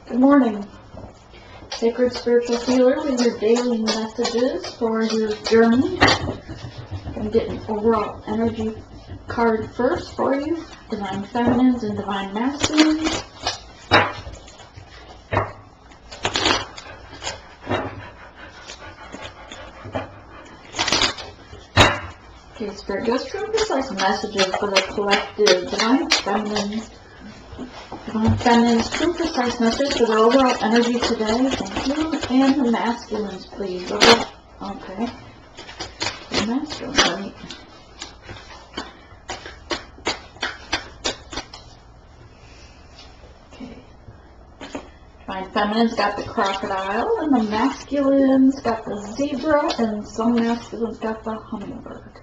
Good morning, Sacred Spiritual Healer, with your daily messages for your journey. I'm going to get an overall energy card first for you, Divine Feminines and Divine Masculines. Okay, Spirit, just true precise messages for the collective. Divine Feminines. Divine Feminines, true precise message for the overall energy today. Thank you. And the Masculines, please. Okay. The Masculines, right? Okay. Divine Feminines got the crocodile, and the Masculines got the zebra, and some Masculines got the hummingbird.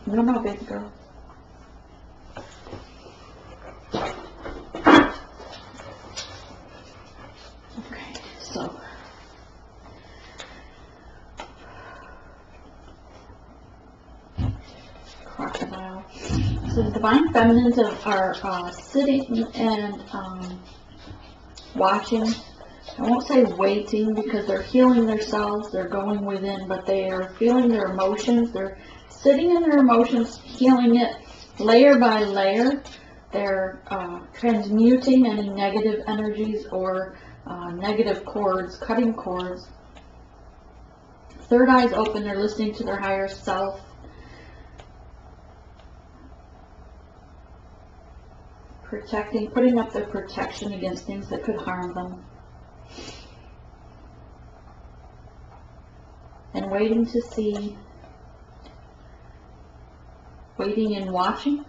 No, baby girl. Okay, so crocodile. So the Divine Feminines are sitting and watching. I won't say waiting because they're healing themselves. They're going within, but they are feeling their emotions. They're sitting in their emotions, healing it layer by layer. They're transmuting any negative energies or negative cords, cutting cords. Third eye's open. They're listening to their higher self. Protecting, putting up their protection against things that could harm them. And waiting to see. Waiting and watching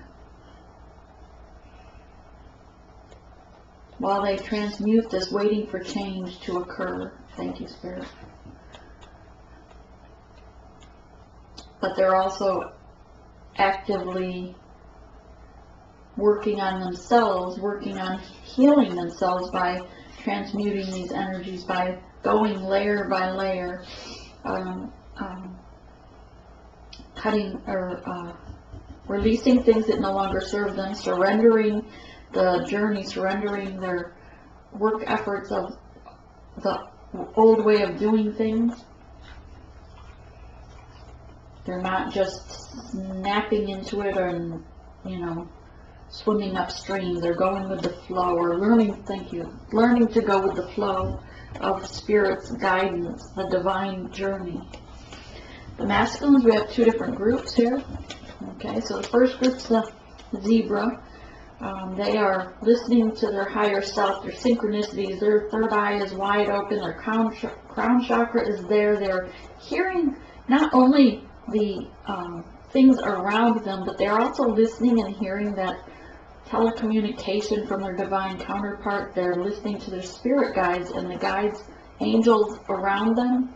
while they transmute this, waiting for change to occur. Thank you, Spirit. But they're also actively working on themselves, working on healing themselves by transmuting these energies, by going layer by layer, cutting or releasing things that no longer serve them, surrendering the journey, surrendering their work efforts of the old way of doing things. They're not just snapping into it or, swimming upstream. They're going with the flow, or learning to go with the flow of Spirit's guidance, the divine journey. The Masculines, we have two different groups here. Okay, so the first group's the zebra. They are listening to their higher self, their synchronicities. Their third eye is wide open. Their crown chakra is there. They're hearing not only the things around them, but they're also listening and hearing that telecommunication from their divine counterpart. They're listening to their spirit guides and the guides, angels around them.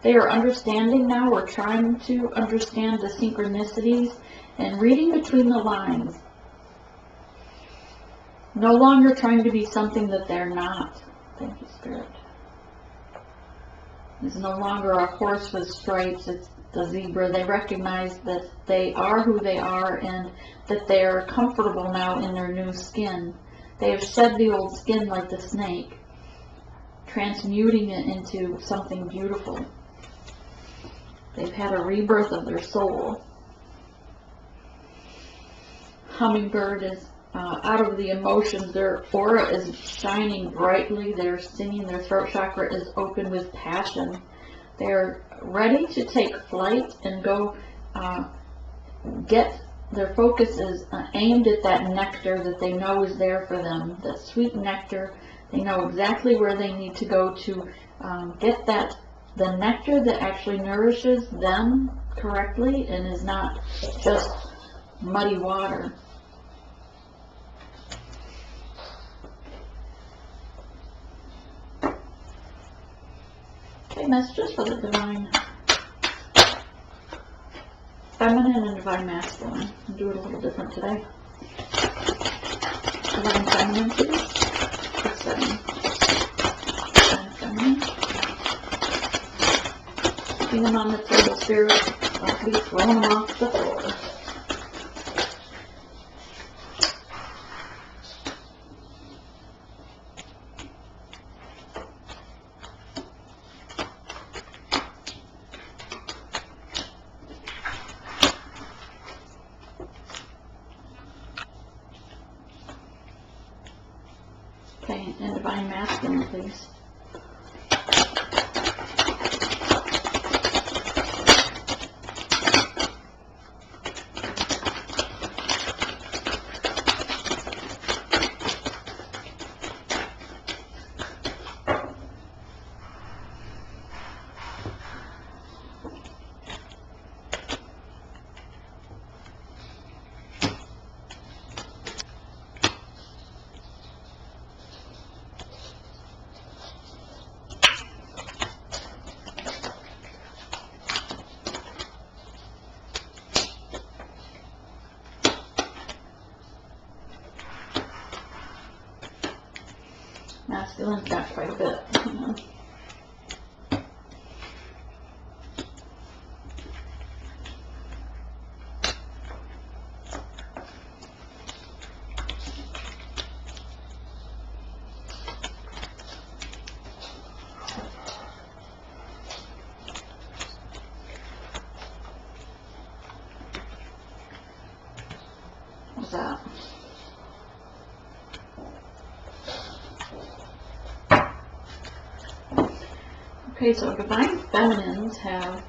They are understanding now, or trying to understand the synchronicities and reading between the lines. No longer trying to be something that they're not. Thank you, Spirit. It's no longer a horse with stripes, it's the zebra. They recognize that they are who they are and that they are comfortable now in their new skin. They have shed the old skin like the snake, transmuting it into something beautiful. They've had a rebirth of their soul. Hummingbird is out of the emotions. Their aura is shining brightly. They're singing. Their throat chakra is open with passion. They're ready to take flight and go their focus is aimed at that nectar that they know is there for them, that sweet nectar. They know exactly where they need to go to get the nectar that actually nourishes them correctly and is not just muddy water. Okay, messages for the Divine Feminine and Divine Masculine. I'll do it a little different today. Divine Feminine, please. Divine Feminine. Keeping them on the table, Spirit. Don't be throwing them off the floor. and divine masculine, please. Masculine's got quite a bit. What's that? Okay, so divine feminines have,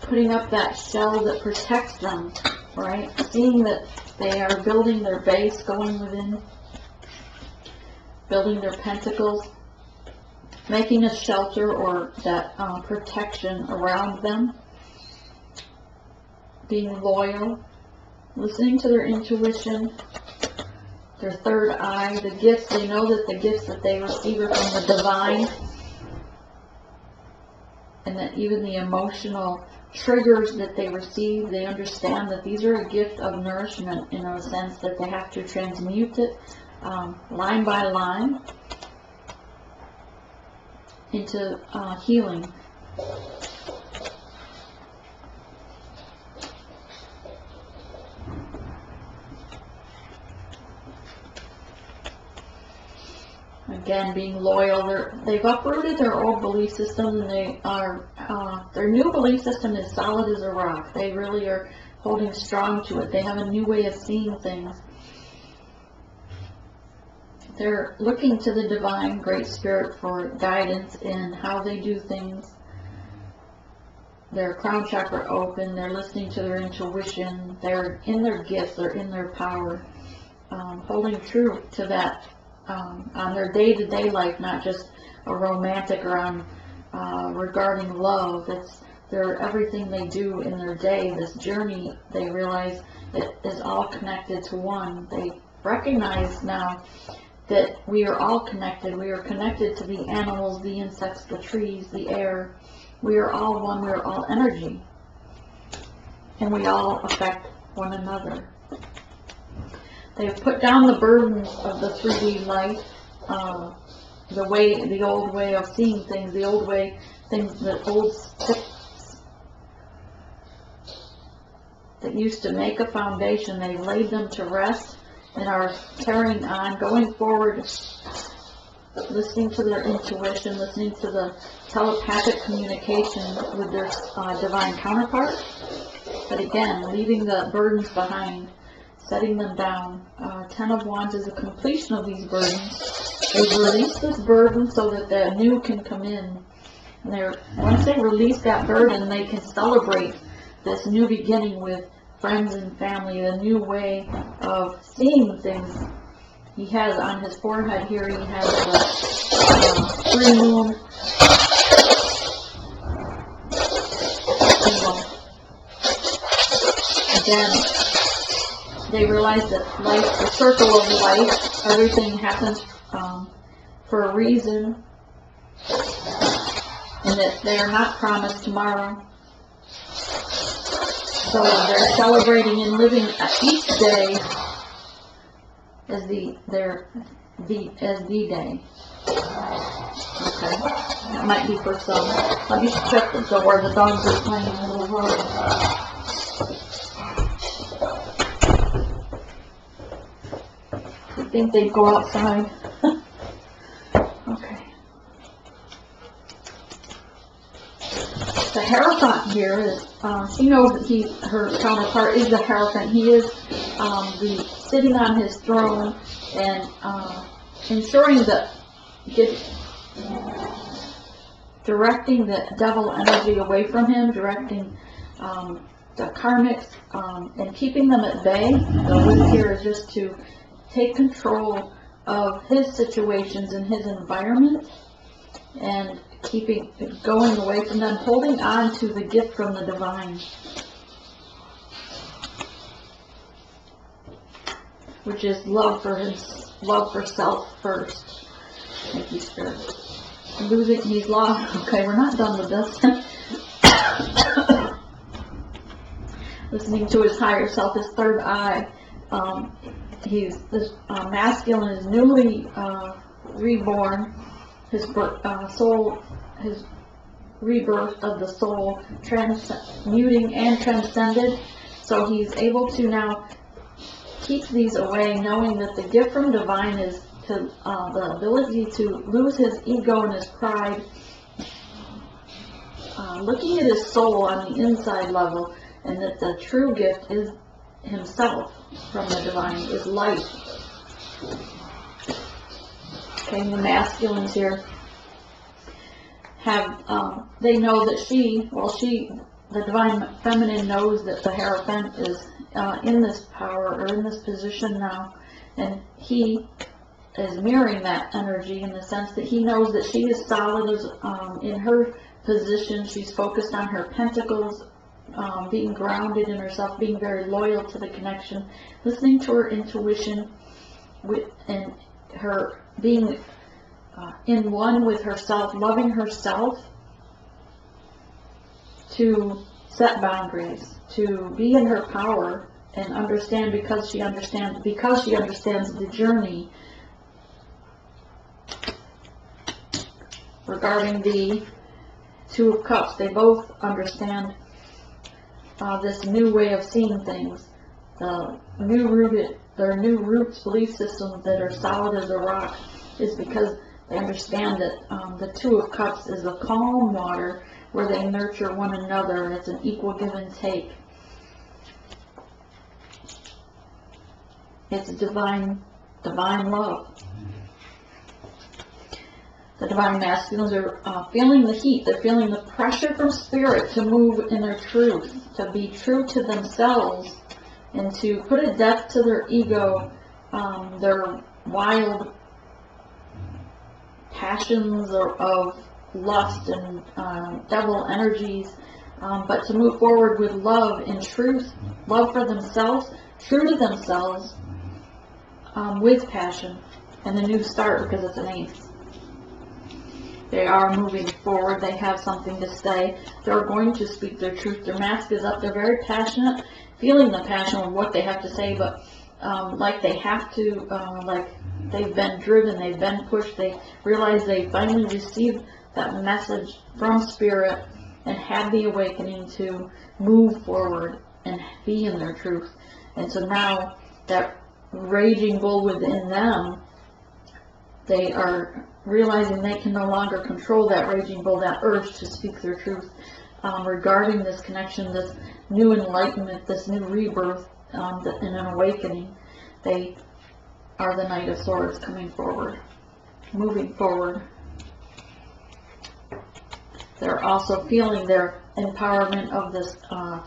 putting up that shell that protects them, right? Seeing that they are building their base, going within, building their pentacles, making a shelter or that protection around them, being loyal, listening to their intuition, their third eye, the gifts. They know that the gifts that they receive are from the divine, and that even the emotional triggers that they receive, they understand that these are a gift of nourishment, in a sense that they have to transmute it line by line into healing. Again, being loyal. They've uprooted their old belief system, and they are their new belief system is solid as a rock. They really are holding strong to it. They have a new way of seeing things. They're looking to the divine Great Spirit for guidance in how they do things. Their crown chakra open. They're listening to their intuition. They're in their gifts. They're in their power. Holding true to that on their day-to-day life, not just a romantic or on regarding love. It's everything they do in their day, this journey. They realize it is all connected to one. They recognize now that we are all connected. We are connected to the animals, the insects, the trees, the air. We are all one. We are all energy, and we all affect one another. They've put down the burdens of the 3D life, the old way of seeing things, the old way, the old sticks that used to make a foundation. They've laid them to rest and are carrying on, going forward, listening to their intuition, listening to the telepathic communication with their divine counterpart. But again, leaving the burdens behind, setting them down. 10 of Wands is a completion of these burdens. They've released this burden so that the new can come in. And once they release that burden, they can celebrate this new beginning with friends and family, a new way of seeing things. He has on his forehead here, he has the 3 moon symbol. Again, they realize that life, the circle of life, everything happens for a reason, and that they are not promised tomorrow. So they're celebrating and living each day as the day. Okay, that might be for some. Let me check the door. The dogs are playing a little road. I think they'd go outside. Okay. The Hierophant thought here is she knows that her counterpart is the Hierophant. He is sitting on his throne and ensuring that directing the devil energy away from him, directing the karmics, and keeping them at bay. The wish here is just to take control of his situations and his environment, and going away from them, holding on to the gift from the divine, which is love for self first. Thank you, Spirit. He's lost. Okay, we're not done with this. Listening to his higher self, his third eye. This masculine is newly reborn. His soul, his rebirth of the soul, transmuting and transcended. So he's able to now keep these away, knowing that the gift from divine is the ability to lose his ego and his pride, looking at his soul on the inside level, and that the true gift is himself from the divine, is light. Okay, the masculines here have, they know that the divine feminine knows that the Hierophant is in this power, or in this position now, and he is mirroring that energy in the sense that he knows that she is solid as in her position. She's focused on her pentacles, being grounded in herself, being very loyal to the connection, listening to her intuition, and her being in one with herself, loving herself, to set boundaries, to be in her power and understand, because she understands the journey regarding the Two of Cups. They both understand this new way of seeing things, their new roots, belief systems that are solid as a rock, is because they understand that the Two of Cups is a calm water where they nurture one another, and it's an equal give and take. It's divine love. The divine masculines are feeling the heat. They're feeling the pressure from spirit to move in their truth, to be true to themselves, and to put a depth to their ego, their wild passions of lust and devil energies, but to move forward with love and truth, love for themselves, true to themselves, with passion, and a new start, because it's an ace. They are moving forward. They have something to say. They're going to speak their truth. Their mask is up. They're very passionate, feeling the passion of what they have to say, but like they have to, like they've been driven, they've been pushed. They realize they finally received that message from Spirit and had the awakening to move forward and be in their truth. And so now that raging bull within them, they are realizing they can no longer control that raging bull, that urge to speak their truth regarding this connection, this new enlightenment, this new rebirth, and an awakening. They are the Knight of Swords, coming forward, moving forward. They're also feeling their empowerment of this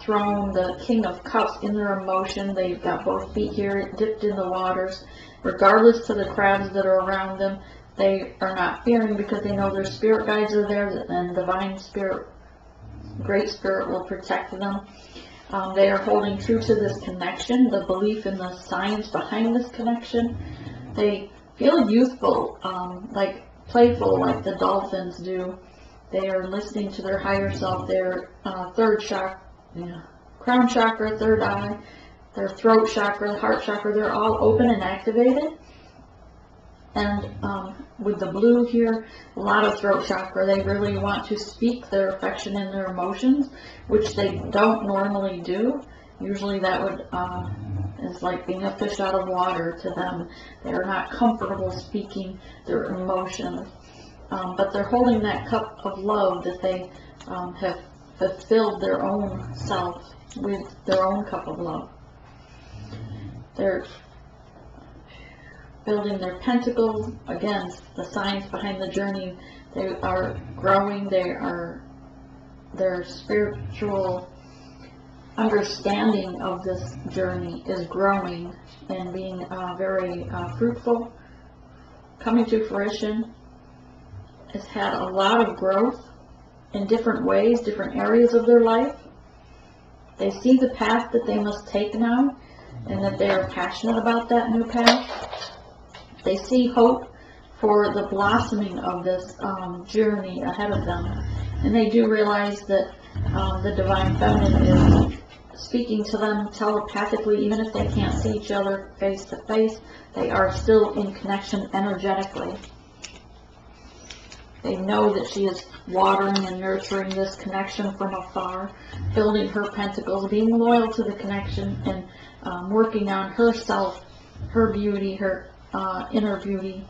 throne, the King of Cups, in their emotion. They've got both feet here dipped in the waters. Regardless to the crowds that are around them, they are not fearing, because they know their spirit guides are there, and divine spirit, great spirit, will protect them. They are holding true to this connection, the belief in the science behind this connection. They feel youthful, like playful, like the dolphins do. They are listening to their higher self, their third chakra, crown chakra, third eye, their throat chakra, heart chakra. They're all open and activated. And with the blue here, a lot of throat chakra. They really want to speak their affection and their emotions, which they don't normally do. Usually that would is like being a fish out of water to them. They are not comfortable speaking their emotions. But they're holding that cup of love that they have fulfilled their own self with their own cup of love. They're building their pentacles. Again, the science behind the journey. They are growing. Their spiritual understanding of this journey is growing and being very fruitful, coming to fruition. Has had a lot of growth in different ways, different areas of their life. They see the path that they must take now, and that they are passionate about that new path. They see hope for the blossoming of this journey ahead of them. And they do realize that the Divine Feminine is speaking to them telepathically. Even if they can't see each other face to face, they are still in connection energetically. They know that she is watering and nurturing this connection from afar, building her pentacles, being loyal to the connection, and working on herself, her beauty, her inner beauty,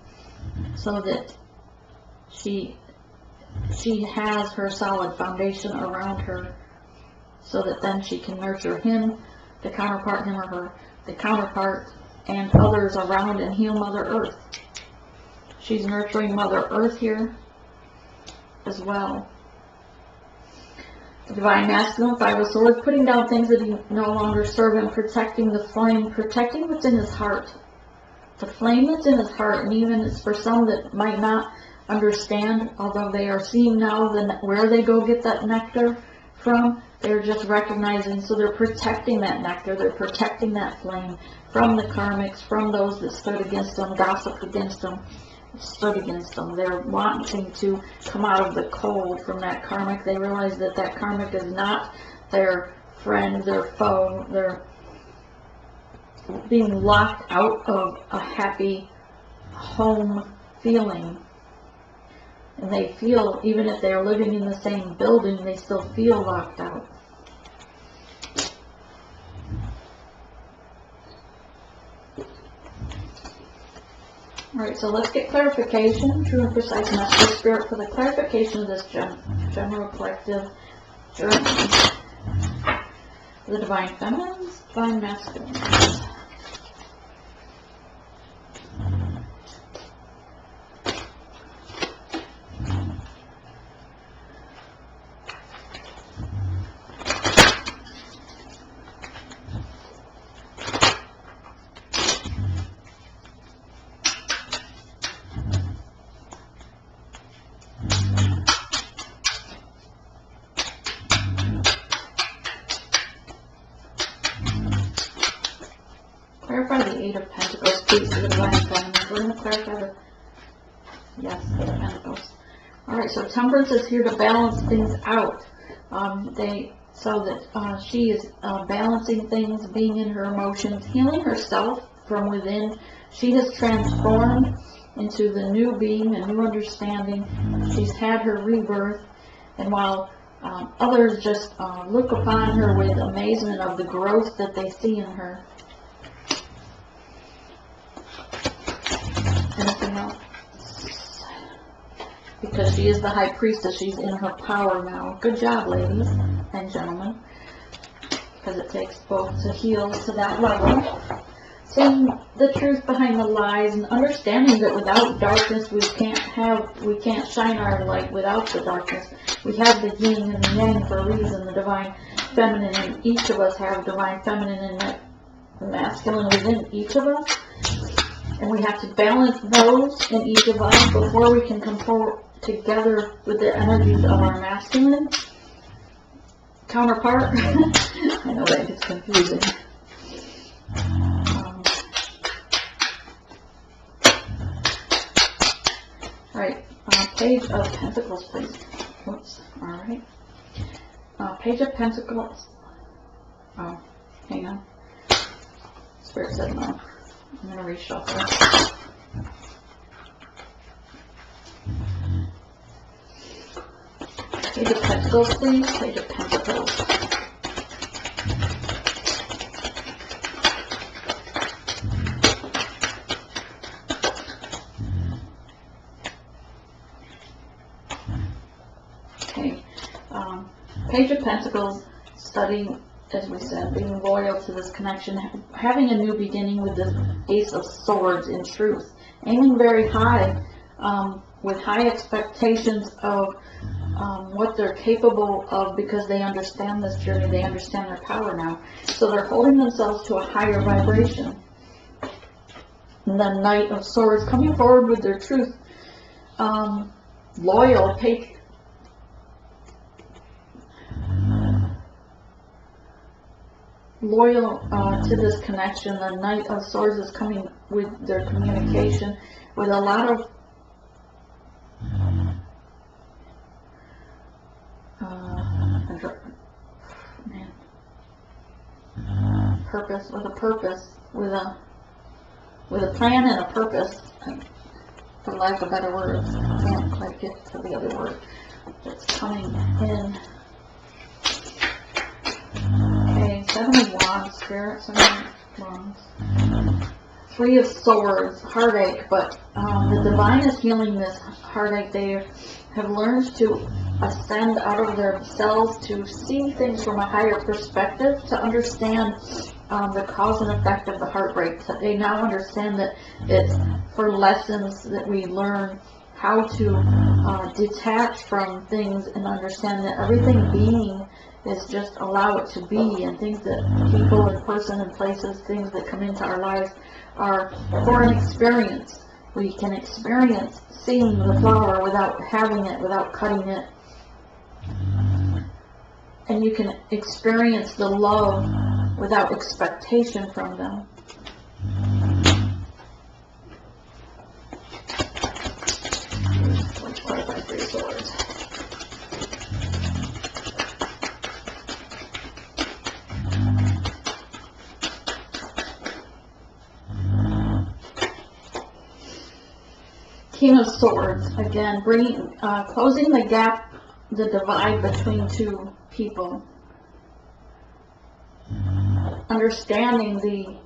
so that she has her solid foundation around her, so that then she can nurture him, the counterpart, him or her, the counterpart, and others around, and heal Mother Earth. She's nurturing Mother Earth here as well. The Divine Masculine, Five of Swords, putting down things that no longer serve him, protecting the flame, protecting what's in his heart. The flame that's in his heart, and even it's for some that might not understand, although they are seeing now where they go get that nectar from, they're just recognizing, so they're protecting that nectar, they're protecting that flame from the karmics, from those that stood against them, gossiped against them, stood against them. They're wanting to come out of the cold from that karmic. They realize that that karmic is not their friend, their foe. They're being locked out of a happy home feeling. And they feel, even if they're living in the same building, they still feel locked out. Alright, so let's get clarification, true and precise message of Spirit for the clarification of this general collective journey. The Divine Feminines, Divine Masculines. Clarify the Eight of Pentacles, please, for the Divine Feminine. We're going to clarify the, yes, Eight of Pentacles. Alright, so Temperance is here to balance things out. So that she is balancing things, being in her emotions, healing herself from within. She has transformed into the new being, a new understanding. She's had her rebirth, and while others just look upon her with amazement of the growth that they see in her. Anything else? Because she is the High Priestess, she's in her power now. Good job, ladies and gentlemen. Because it takes both to heal to that level. Seeing the truth behind the lies and understanding that without darkness we can't shine our light without the darkness. We have the yin and the yang for a reason, the Divine Feminine, and each of us have Divine Feminine and masculine within each of us. And we have to balance those in each of us before we can come forward together with the energies of our masculine counterpart. I know that gets confusing. Alright, Page of Pentacles, please. Oops, alright. Page of Pentacles. Oh, hang on. Spirit said no. I'm going to reshuffle. Page of Pentacles, please. Page of Pentacles. Okay. Page of Pentacles, studying, as we said, being loyal to this connection, having a new beginning with the Ace of Swords in truth, aiming very high, with high expectations of what they're capable of, because they understand this journey, they understand their power now. So they're holding themselves to a higher vibration. And then Knight of Swords, coming forward with their truth, loyal, to this connection. The Knight of Swords is coming with their communication, with a lot of purpose, with a plan and a purpose, for lack of better words. I can't quite get to the other word that's coming in. Okay, 7 of Wands, Spirit, 7 of Wands. 3 of Swords, heartache, but the Divine is healing this heartache. They have learned to ascend out of themselves, to see things from a higher perspective, to understand the cause and effect of the heartbreak. They now understand that it's for lessons that we learn how to detach from things and understand that everything being is just allow it to be, and things that people and person and places, things that come into our lives are for an experience. We can experience seeing the flower without having it, without cutting it. And you can experience the love without expectation from them. Let's clarify 3 of Swords. King of Swords, again, bringing, closing the gap, the divide between two people. Understanding the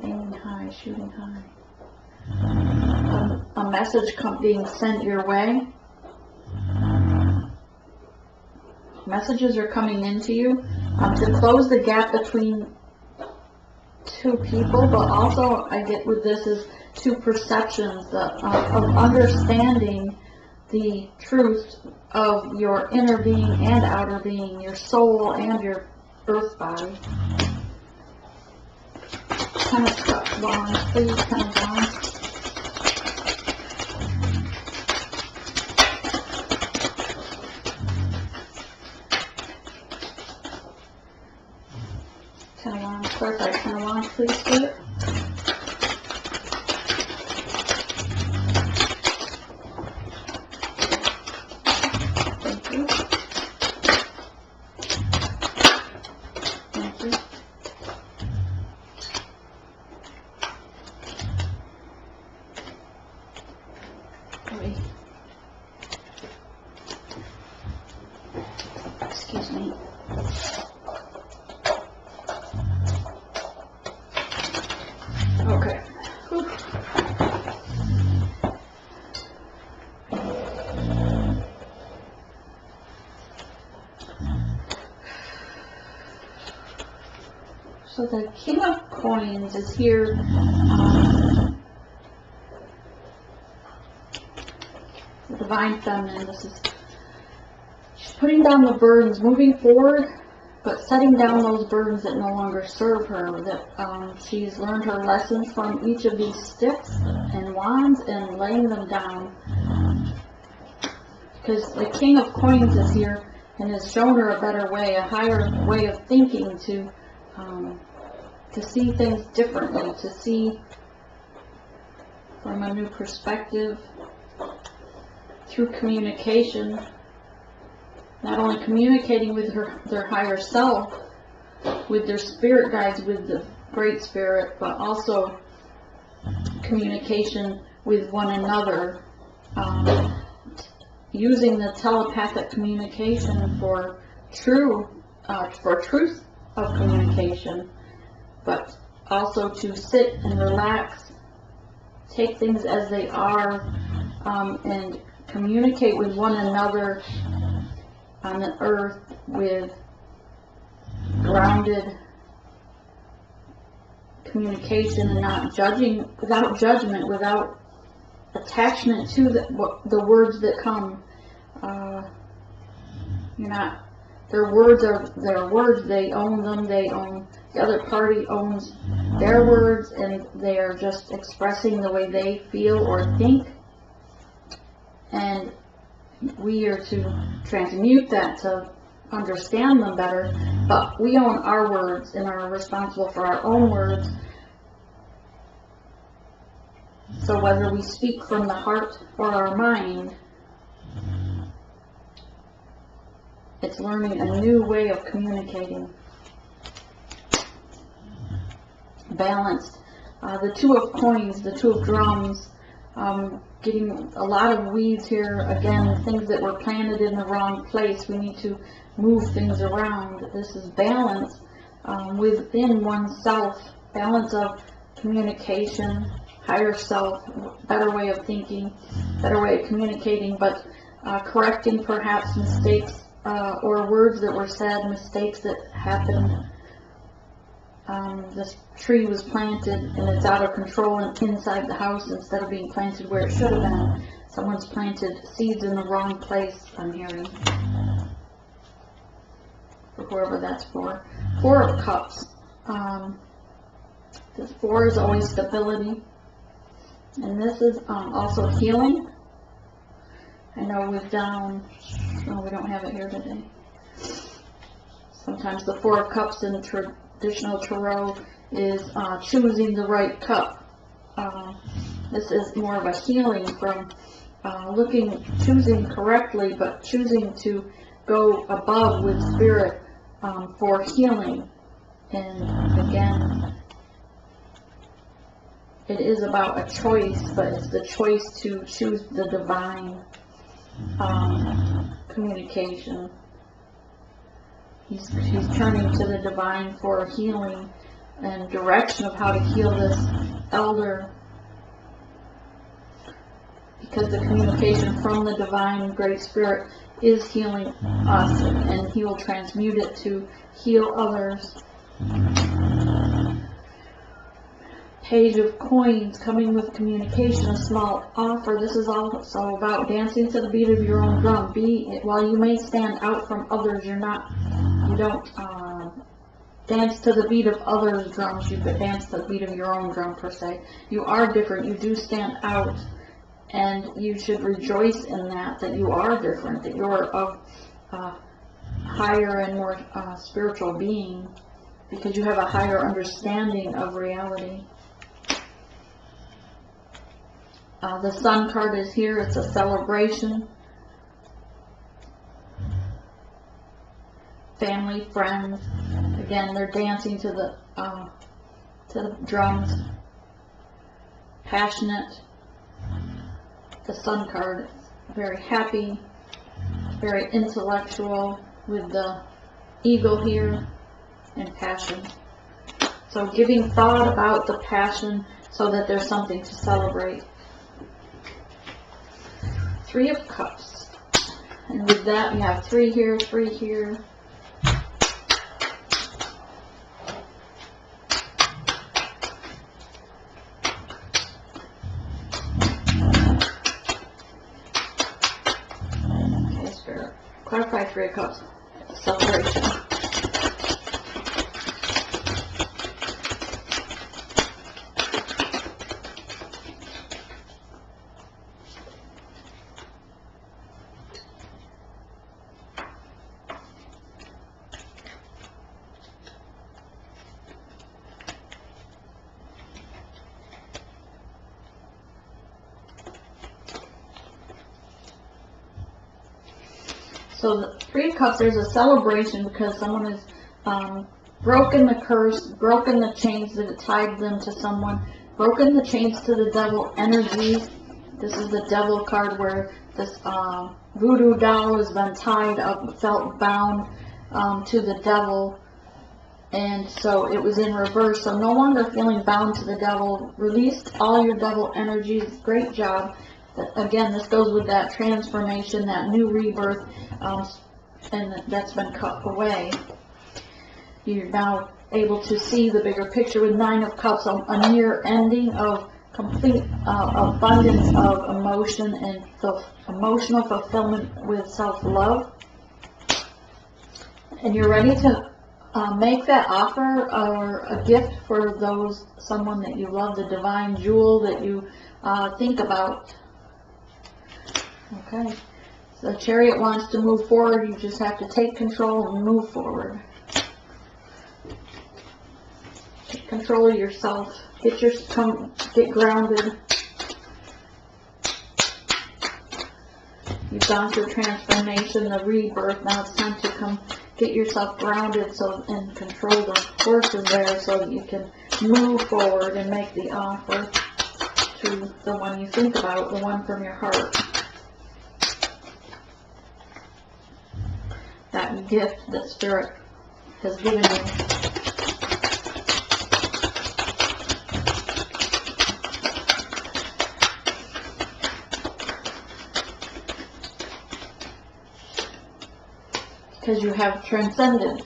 aiming high, shooting high. A message being sent your way. Messages are coming into you to close the gap between two people, but also I get with this is two perceptions of understanding the truth of your inner being and outer being, your soul and your earth body. Kind of cut long, please, kind of long. Kind of long, clarify, kind of long, please, Spirit. Excuse me. Okay. Whew. So the King of Coins is here. The Divine Feminine. This is putting down the burdens, moving forward, but setting down those burdens that no longer serve her. That she's learned her lessons from each of these sticks and wands and laying them down. Because the King of Coins is here and has shown her a better way, a higher way of thinking, to see things differently, to see from a new perspective through communication. Not only communicating with their higher self, with their spirit guides, with the Great Spirit, but also communication with one another, using the telepathic communication for truth of communication, but also to sit and relax, take things as they are, and communicate with one another on the earth with grounded communication and not judging, without judgment, without attachment to the words that come. You're not, their words are their words, they own them, they own, the other party owns their words, and they are just expressing the way they feel or think. And we are to transmute that to understand them better, but we own our words and are responsible for our own words. So whether we speak from the heart or our mind, it's learning a new way of communicating. Balanced. The Two of Coins, the Two of Drums, getting a lot of weeds here. Again, things that were planted in the wrong place. We need to move things around. This is balance within oneself. Balance of communication, higher self, better way of thinking, better way of communicating, but correcting perhaps mistakes or words that were said, mistakes that happened. This tree was planted and it's out of control inside the house instead of being planted where it should have been. Someone's planted seeds in the wrong place, I'm hearing. For whoever that's for. Four of Cups. This four is always stability. And this is also healing. I know we've done, no, we don't have it here today. Sometimes the Four of Cups in traditional tarot is choosing the right cup. This is more of a healing from choosing correctly, but choosing to go above with spirit for healing. And again, it is about a choice, but it's the choice to choose the divine communication. He's turning to the divine for healing and direction of how to heal this elder, because the communication from the divine Great Spirit is healing us, and he will transmute it to heal others. Page of Coins, coming with communication, a small offer. This is also about dancing to the beat of your own drum. While you may stand out from others, you don't dance to the beat of others' drums. You dance to the beat of your own drum, per se. You are different. You do stand out, and you should rejoice in that you are different, that you're of higher and more spiritual being, because you have a higher understanding of reality. The Sun card is here. It's a celebration. Family, friends. Again, they're dancing to the drums. Passionate. The Sun card, very happy, very intellectual, with the eagle here, and passion. So giving thought about the passion so that there's something to celebrate. Three of Cups. And with that, we have three here, three here. Okay, Spirit. Clarify Three of Cups. Celebration. So the Three of Cups, there's a celebration because someone has broken the curse, broken the chains that tied them to someone, broken the chains to the devil energy. This is the Devil card, where this voodoo doll has been tied up, felt bound to the devil, and so it was in reverse. So no longer feeling bound to the devil. Released all your devil energies. Great job. Again, this goes with that transformation, that new rebirth, and that's been cut away. You're now able to see the bigger picture with 9 of Cups, a near ending of complete abundance of emotion and emotional fulfillment with self-love. And you're ready to make that offer or a gift for someone that you love, the divine jewel that you think about. Okay. So the Chariot wants to move forward. You just have to take control and move forward. Take control of yourself. Get grounded. You've gone through transformation, the rebirth. Now it's time to come get yourself grounded and control the forces there so that you can move forward and make the offer to the one you think about, the one from your heart. That gift that Spirit has given you. Because you have transcended.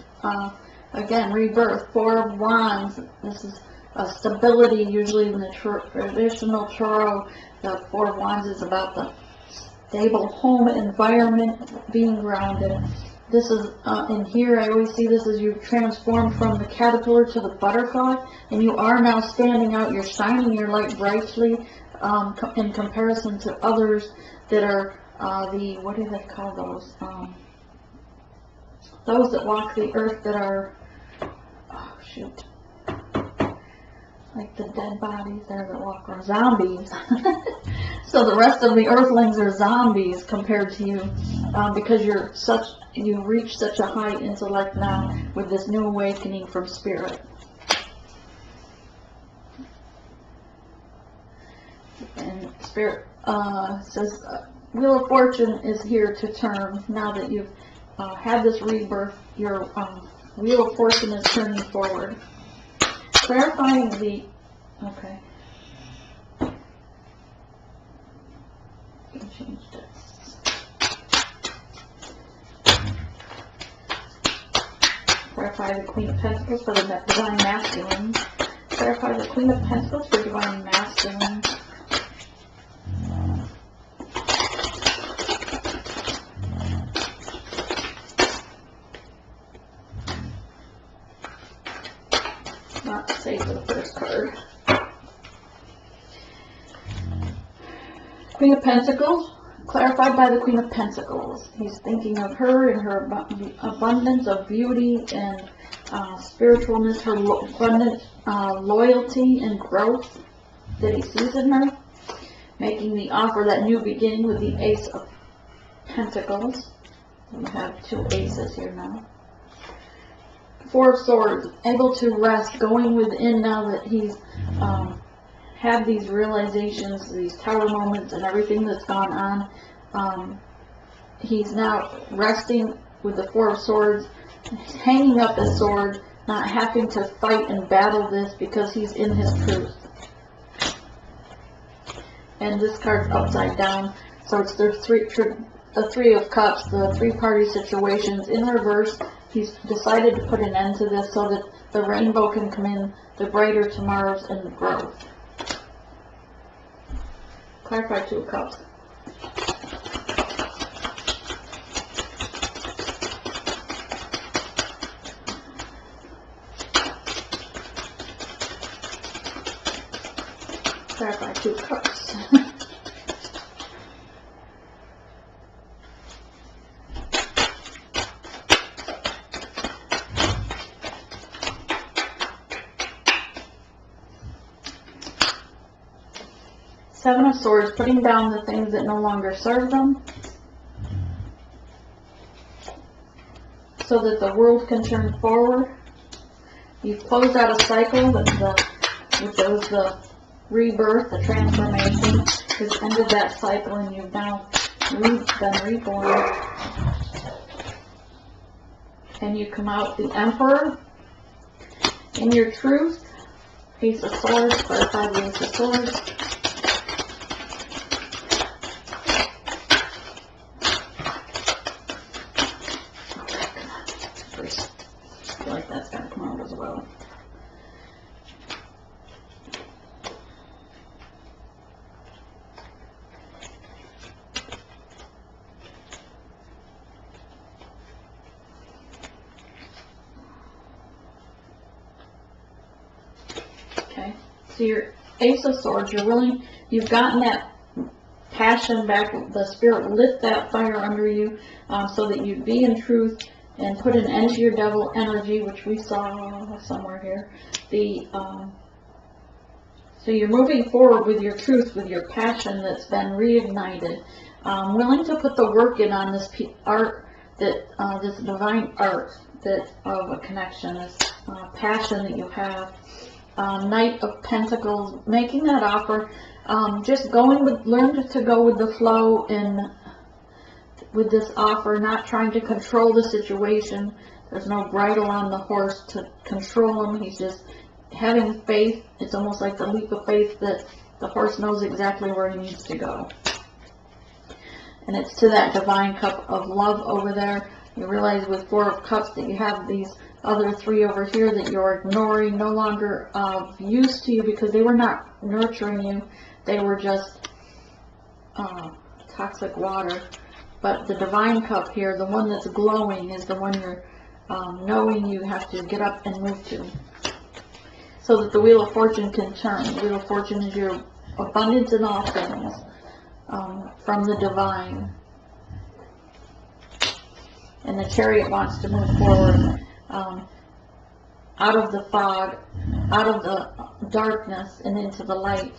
Again, rebirth, 4 of Wands. This is a stability. Usually in the traditional tarot, the 4 of Wands is about the stable home environment, being grounded. This is, in here, I always see this as you've transformed from the caterpillar to the butterfly, and you are now standing out. You're shining your light brightly in comparison to others that are what do they call those? Those that walk the earth that are, like the dead bodies there that walk around, zombies. So the rest of the earthlings are zombies compared to you, because you reach such a high intellect now with this new awakening from Spirit. And Spirit says, Wheel of Fortune is here to turn now that you've had this rebirth. Your Wheel of Fortune is turning forward. Clarifying the, okay. I changed it. Clarify the Queen of Pentacles for the Divine Masculine. Clarify the Queen of Pentacles for Divine Masculine. Not safe for the first card. Queen of Pentacles, clarified by the Queen of Pentacles. He's thinking of her and her abundance of beauty and spiritualness, her abundant loyalty and growth that he sees in her. Making the offer, that new beginning with the Ace of Pentacles. We have 2 aces here now. 4 of Swords, able to rest, going within now that he's had these realizations, these tower moments and everything that's gone on. He's now resting with the 4 of Swords, hanging up his sword, not having to fight and battle this because he's in his truth. And this card's upside down, so it's the 3 of Cups, the 3-party situations in reverse. He's decided to put an end to this so that the rainbow can come in, the brighter tomorrows and the growth. Clarify 2 of Cups. Clarify 2 of Cups. Seven of Swords, putting down the things that no longer serve them, so that the world can turn forward. You've closed out a cycle, which was the rebirth, the transformation. Has ended that cycle, and you've now been reborn. And you come out the Emperor in your truth. Ace of Swords, clarify the Ace of Swords. Empress. I feel like that's got to come out as well. Okay, so your Ace of Swords, you've gotten that passion back, the Spirit lit that fire under you, so that you'd be in truth and put an end to your devil energy, which we saw somewhere here. So you're moving forward with your truth, with your passion that's been reignited, willing to put the work in on this art, this divine art that of a connection, this passion that you have. Knight of Pentacles, making that offer, just learn to go with the flow with this offer, not trying to control the situation. There's no bridle on the horse to control him. He's just having faith. It's almost like the leap of faith that the horse knows exactly where he needs to go. And it's to that divine cup of love over there. You realize with Four of Cups that you have these other three over here that you're ignoring, no longer of use to you because they were not nurturing you. They were just toxic water. But the divine cup here, the one that's glowing, is the one you're knowing you have to get up and move to, so that the Wheel of Fortune can turn. The Wheel of Fortune is your abundance in all things, from the divine. And the Chariot wants to move forward, out of the fog, out of the darkness, and into the light.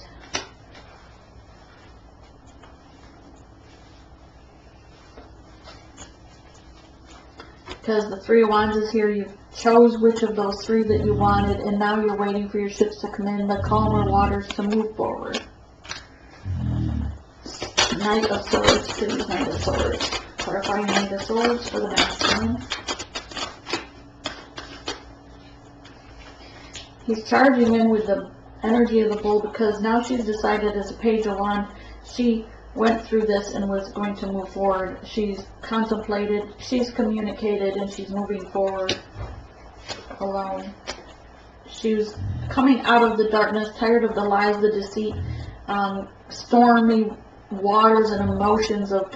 Because the Three of Wands is here, you chose which of those three that you wanted, and now you're waiting for your ships to come in, the calmer waters, to move forward. Knight of Swords, please, Knight of Swords. Clarifying Knight of Swords for the masculine. He's charging in with the energy of the bull because now she's decided, as a Page of Wands, she went through this and was going to move forward. She's contemplated, she's communicated, and she's moving forward alone. She was coming out of the darkness, tired of the lies, the deceit, stormy waters and emotions of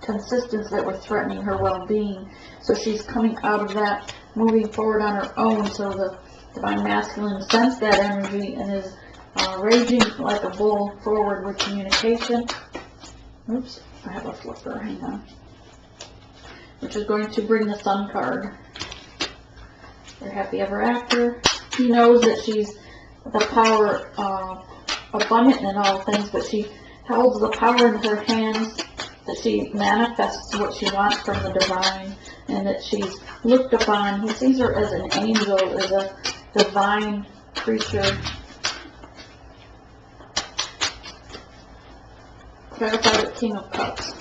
consistence that were threatening her well-being. So she's coming out of that, moving forward on her own. So the Divine Masculine sensed that energy and is raging like a bull forward with communication. Oops, I have a flipper, hang on. Which is going to bring the Sun card. Your happy ever after. He knows that she's the power, abundant in all things, but she holds the power in her hands, that she manifests what she wants from the divine, and that she's looked upon. He sees her as an angel, as a divine creature. Clarify the King of Cups.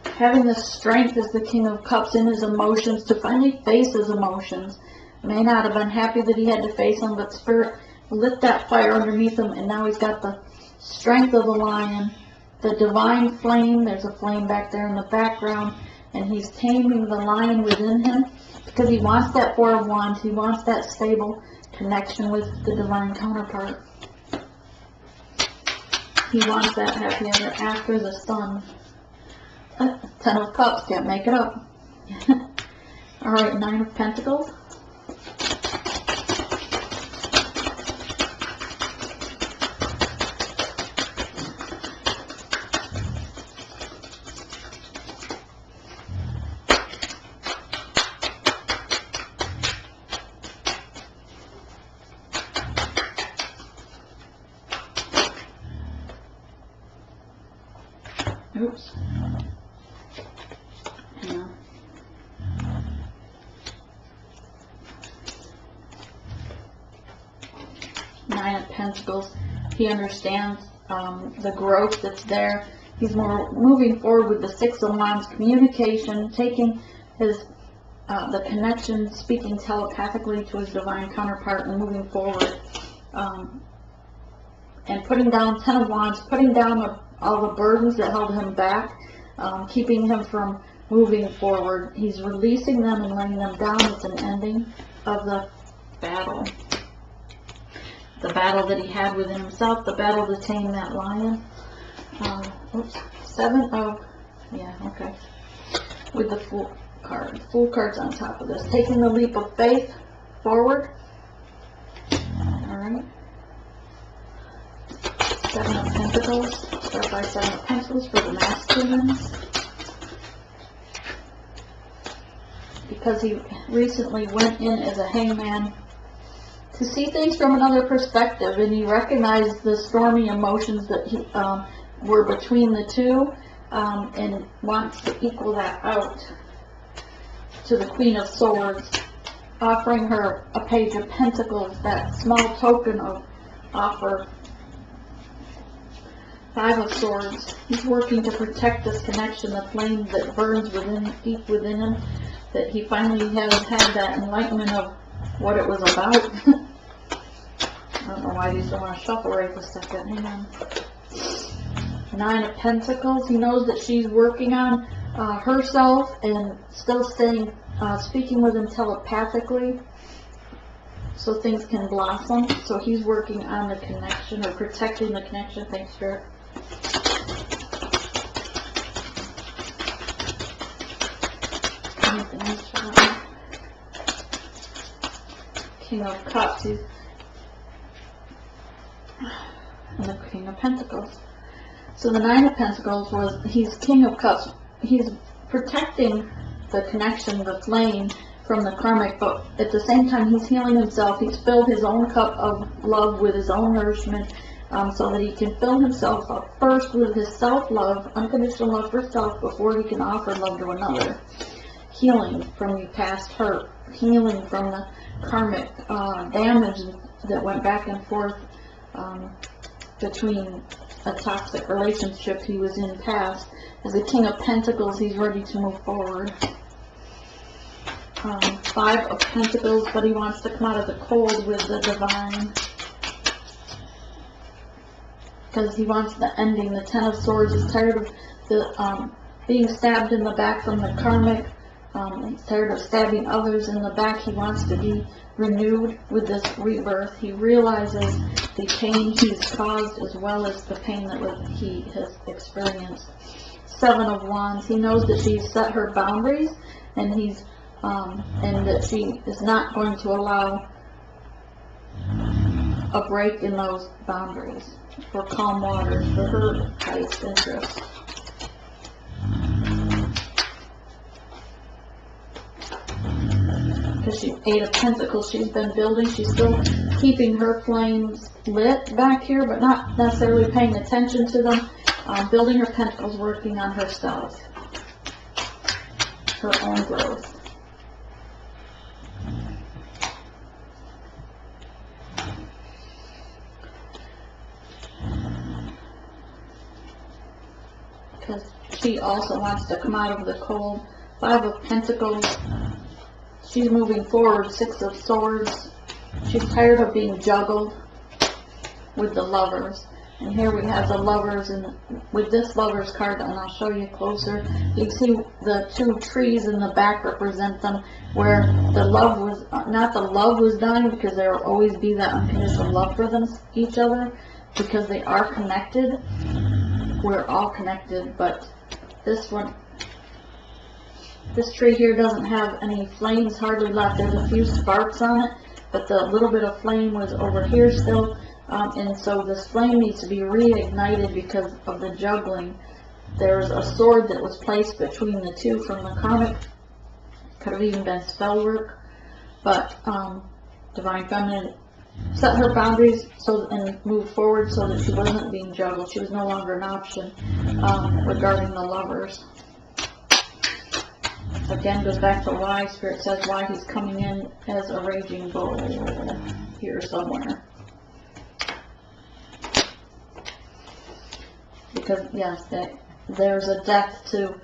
Having the strength as the King of Cups in his emotions to finally face his emotions. May not have been happy that he had to face them, but Spirit lit that fire underneath him, and now he's got the strength of the lion, the divine flame. There's a flame back there in the background, and he's taming the lion within him because he wants that Four of Wands. He wants that stable connection with the divine counterpart. He wants that happy ever after, the Sun. 10 of Cups, can't make it up. Alright, 9 of Pentacles. Oops. Hang on. Nine of Pentacles. He understands the growth that's there. He's more moving forward with the Six of Wands, communication, taking his the connection, speaking telepathically to his divine counterpart and moving forward. and putting down 10 of Wands, putting down all the burdens that held him back, keeping him from moving forward. He's releasing them and laying them down. It's an ending of the battle. The battle that he had within himself, the battle to tame that lion. Oops, 7 of, yeah, okay. With the Fool card. Fool card's on top of this. Taking the leap of faith forward. Alright. 7 of Pentacles. Start by 7 of Pentacles for the masculines. Because he recently went in as a hangman to see things from another perspective, and he recognized the stormy emotions that he, were between the two, and wants to equal that out to the Queen of Swords, offering her a Page of Pentacles, that small token of offer. 5 of Swords. He's working to protect this connection, the flame that burns deep within him, that he finally has had that enlightenment of what it was about. I don't know why these don't want to shuffle right this second. Hang on. 9 of Pentacles. He knows that she's working on herself and still staying, speaking with him telepathically, so things can blossom. So he's working on the connection, or protecting the connection. Thanks, Spirit. Anything else for that one? King of Cups. And the King of Pentacles. So the 9 of Pentacles was, he's King of Cups. He's protecting the connection, the flame, from the karmic, but at the same time he's healing himself. He's filled his own cup of love with his own nourishment, so that he can fill himself up first with his self-love, unconditional love for self, before he can offer love to another. Healing from the past hurt, healing from the karmic damage that went back and forth between a toxic relationship he was in past. As the King of Pentacles, he's ready to move forward. 5 of Pentacles, but he wants to come out of the cold with the divine, because he wants the ending. The 10 of Swords is tired of the being stabbed in the back from the karmic. He's tired of stabbing others in the back. He wants to be renewed with this rebirth. He realizes the pain he's caused, as well as the pain that he has experienced. 7 of Wands. He knows that she's set her boundaries, and he's and that she is not going to allow a break in those boundaries for calm waters, for her highest interest. Because she's 8 of Pentacles, she's been building, she's still keeping her flames lit back here, but not necessarily paying attention to them. Building her pentacles, working on herself, her own growth. Because she also wants to come out of the cold. 5 of Pentacles. She's moving forward. 6 of Swords. She's tired of being juggled with the Lovers. And here we have the Lovers, and with this Lovers card, and I'll show you closer, you can see the 2 trees in the back represent them, where the love was, not the love was dying, because there will always be that unconditional love for them, each other, because they are connected. We're all connected, but this one, this tree here doesn't have any flames hardly left. There's a few sparks on it, but the little bit of flame was over here still, and so this flame needs to be reignited because of the juggling. There's a sword that was placed between the two from the karmic. Could have even been spell work, but Divine Feminine set her boundaries and moved forward so that she wasn't being juggled. She was no longer an option regarding the Lovers. Again, goes back to why Spirit says why he's coming in as a raging bull here somewhere. Because yes, there's a death to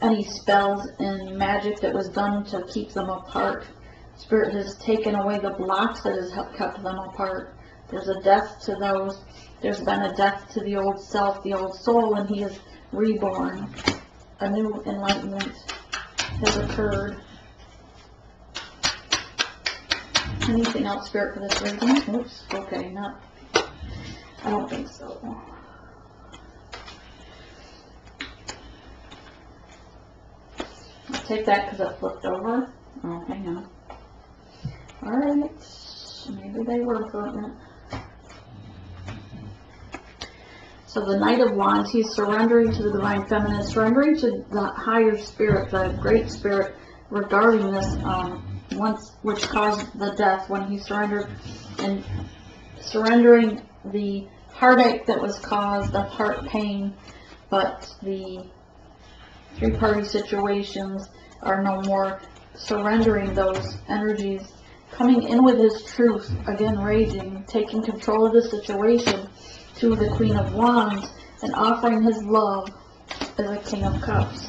any spells and magic that was done to keep them apart. Spirit has taken away the blocks that has kept them apart. There's a death to those. There's been a death to the old self, the old soul, and he is reborn. A new enlightenment has occurred. Anything else, Spirit, for this reading? Oops, okay, I don't think so. I'll take that because it flipped over. Oh, hang on. Alright, maybe they were pertinent. So the Knight of Wands, he's surrendering to the Divine Feminine, surrendering to the higher spirit, the Great Spirit, regarding this which caused the death when he surrendered, and surrendering the heartache that was caused, the heart pain, but the three-party situations are no more, surrendering those energies, coming in with his truth, again raging, taking control of the situation to the Queen of Wands, and offering his love as a King of Cups.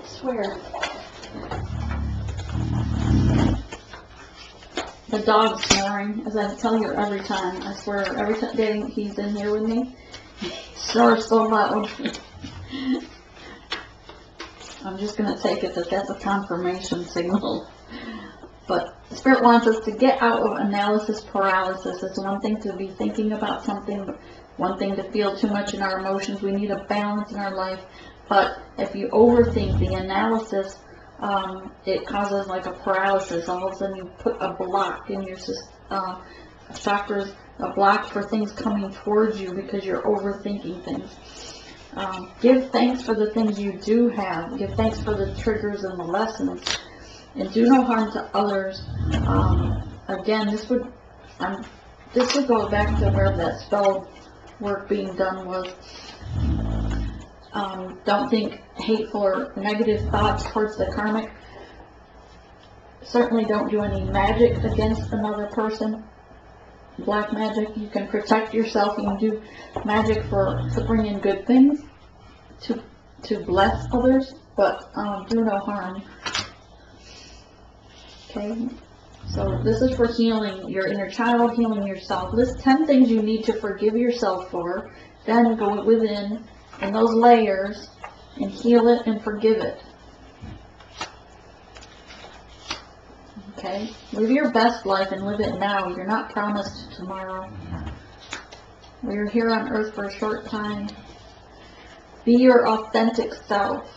Swear. The dog's snoring, as I tell you every time. I swear, every day he's in here with me, he snores so loud. I'm just going to take it that that's a confirmation signal. But Spirit wants us to get out of analysis paralysis. It's one thing to be thinking about something, but one thing to feel too much in our emotions. We need a balance in our life. But if you overthink the analysis, it causes like a paralysis. All of a sudden you put a block in your chakras, a block for things coming towards you because you're overthinking things. Give thanks for the things you do have. Give thanks for the triggers and the lessons. And do no harm to others. Again, this would go back to where that spell work being done was. Don't think hateful or negative thoughts towards the karmic. Certainly don't do any magic against another person. Black magic. You can protect yourself. You can do magic to bring in good things, to bless others, but do no harm. Okay? So this is for healing your inner child, healing yourself. List 10 things you need to forgive yourself for. Then go within in those layers and heal it and forgive it. Okay? Live your best life and live it now. You're not promised tomorrow. We're here on earth for a short time. Be your authentic self.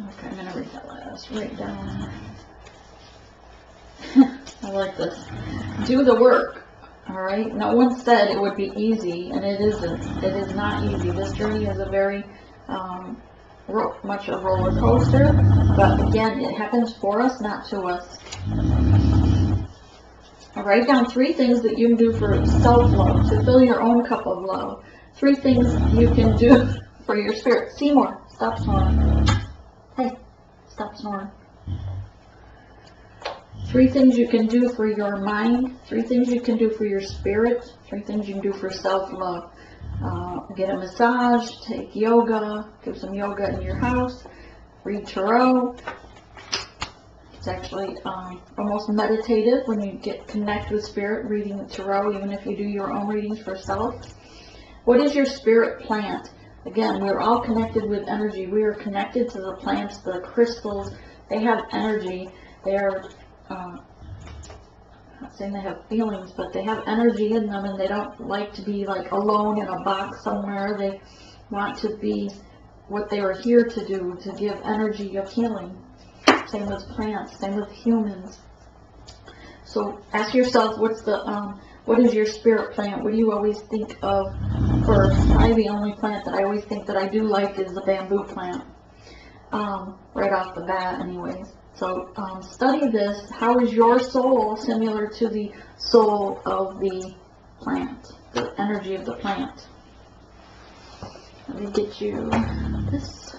Okay, I'm going to read that last. Write down. I like this. Do the work. Alright? No one said it would be easy, and it isn't. It is not easy. This journey is a very much a roller coaster, but again, it happens for us, not to us. Write down 3 things that you can do for self-love, to fill your own cup of love. 3 things you can do for your spirit. Seymour, stop snoring. Hey, stop snoring. 3 things you can do for your mind. 3 things you can do for your spirit. 3 things you can do for self-love. Get a massage, take yoga, do some yoga in your house, read tarot. It's actually almost meditative when you connect with spirit, reading the tarot, even if you do your own readings for self. What is your spirit plant? Again, we're all connected with energy. We are connected to the plants, the crystals. They have energy. They are, I'm not saying they have feelings, but they have energy in them, and they don't like to be like alone in a box somewhere. They want to be what they were here to do, to give energy of healing. Same with plants, same with humans. So ask yourself, what What is your spirit plant? What do you always think of first? The only plant that I always think that I do like is the bamboo plant, right off the bat anyways. So study this. How is your soul similar to the soul of the plant, the energy of the plant? Let me get you this.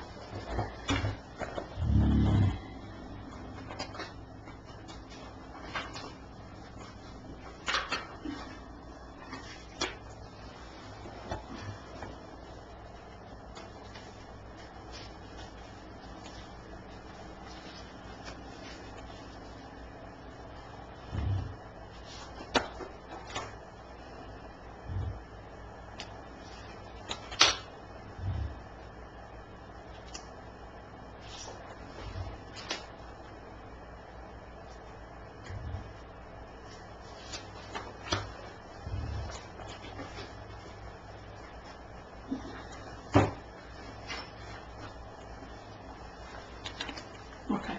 Okay.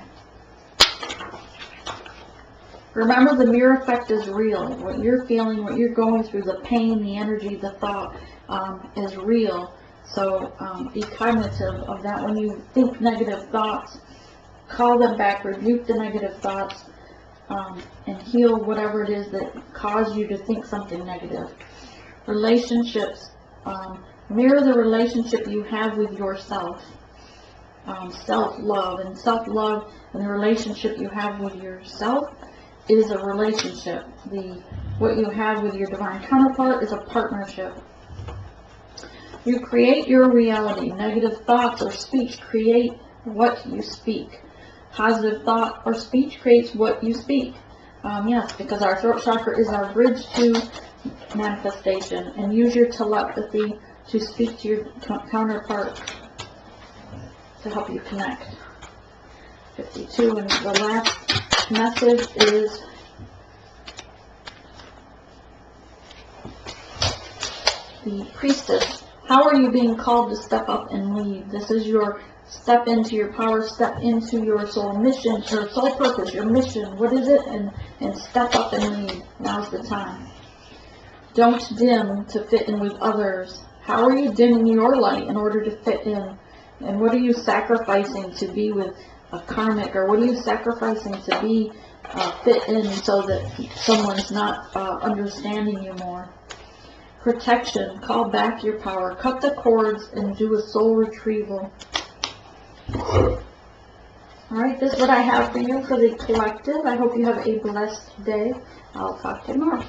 Remember, the mirror effect is real. What you're feeling, what you're going through, the pain, the energy, the thought is real. So be cognitive of that. When you think negative thoughts, call them back, rebuke the negative thoughts, and heal whatever it is that caused you to think something negative. Relationships, mirror the relationship you have with yourself. Self-love, and self-love and the relationship you have with yourself is a relationship. What you have with your divine counterpart is a partnership. You create your reality. Negative thoughts or speech create what you speak. Positive thought or speech creates what you speak. Yes, because our throat chakra is our bridge to manifestation. And use your telepathy to speak to your counterpart to help you connect. 52, and the last message is the priestess. How are you being called to step up and lead? This is your step into your power, step into your soul mission, your soul purpose, your mission. What is it? And step up and lead. Now's the time. Don't dim to fit in with others. How are you dimming your light in order to fit in? And what are you sacrificing to be with a karmic? Or what are you sacrificing to be fit in so that someone's not understanding you more? Protection. Call back your power. Cut the cords and do a soul retrieval. Alright, this is what I have for you for the collective. I hope you have a blessed day. I'll talk to you tomorrow.